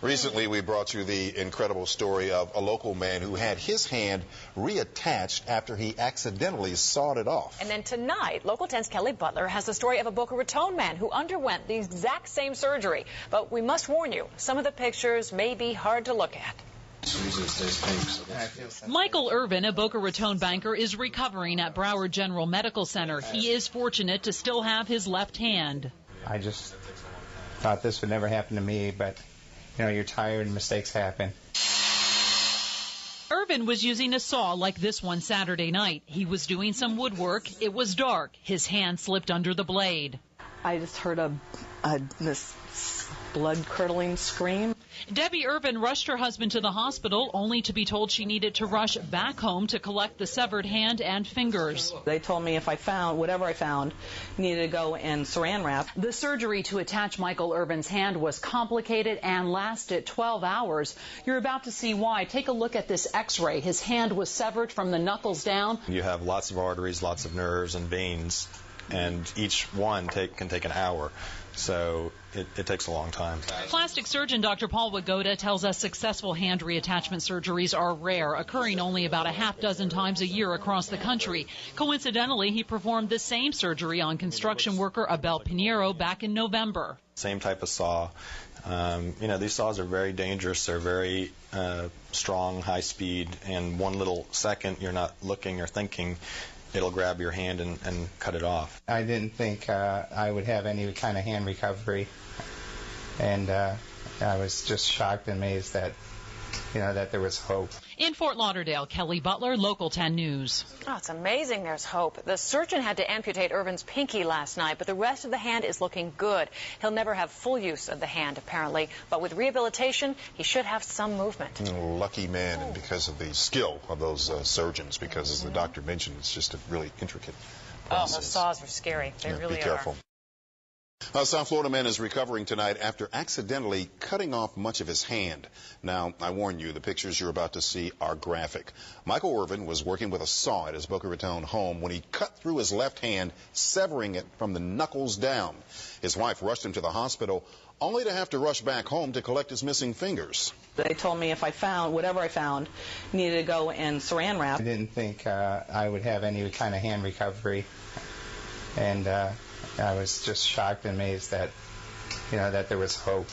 Recently, we brought you the incredible story of a local man who had his hand reattached after he accidentally sawed it off. And then tonight, Local 10's Kelly Butler has the story of a Boca Raton man who underwent the exact same surgery. But we must warn you, some of the pictures may be hard to look at. Michael Irvin, a Boca Raton banker, is recovering at Broward General Medical Center. He is fortunate to still have his left hand. I just thought this would never happen to me, but, you know, you're tired and mistakes happen. Irvin was using a saw like this one Saturday night. He was doing some woodwork. It was dark. His hand slipped under the blade. I just heard this blood-curdling scream. Debbie Irvin rushed her husband to the hospital, only to be told she needed to rush back home to collect the severed hand and fingers. They told me if I found, whatever I found, needed to go in saran wrap. The surgery to attach Michael Irvin's hand was complicated and lasted 12 hours. You're about to see why. Take a look at this x-ray. His hand was severed from the knuckles down. You have lots of arteries, lots of nerves and veins, and each one can take an hour. So it takes a long time. Plastic surgeon Dr. Paul Wigoda tells us successful hand reattachment surgeries are rare, occurring only about a half dozen times a year across the country. Coincidentally, he performed the same surgery on construction worker Abel Pinheiro back in November. Same type of saw. You know, these saws are very dangerous. They're very strong, high speed, and one little second you're not looking or thinking, it'll grab your hand and cut it off. I didn't think I would have any kind of hand recovery, and I was just shocked and amazed that, you know, that there was hope. In Fort Lauderdale, Kelly Butler, Local 10 News. Oh, it's amazing there's hope. The surgeon had to amputate Irvin's pinky last night, but the rest of the hand is looking good. He'll never have full use of the hand, apparently, but with rehabilitation, he should have some movement. Lucky man, and because of the skill of those surgeons, because as the doctor mentioned, it's just a really intricate process. Oh, the saws are scary. They really be careful. A South Florida man is recovering tonight after accidentally cutting off much of his hand. Now, I warn you, the pictures you're about to see are graphic. Michael Irvin was working with a saw at his Boca Raton home when he cut through his left hand, severing it from the knuckles down. His wife rushed him to the hospital, only to have to rush back home to collect his missing fingers. They told me if I found, whatever I found, needed to go in saran wrap. I didn't think I would have any kind of hand recovery, and I was just shocked and amazed that, you know, that there was hope.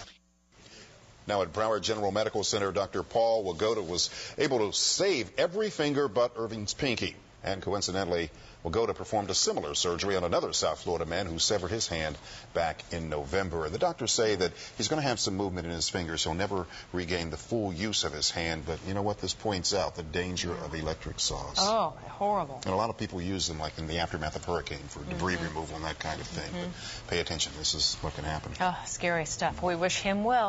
Now at Broward General Medical Center, Dr. Paul Wigoda was able to save every finger but Irvin's pinky. And coincidentally, Wigoda performed a similar surgery on another South Florida man who severed his hand back in November. And the doctors say that he's going to have some movement in his fingers. He'll never regain the full use of his hand. But you know what? This points out the danger of electric saws. Oh, horrible. And a lot of people use them like in the aftermath of hurricane for debris removal and that kind of thing. But pay attention. This is what can happen. Oh, scary stuff. We wish him well.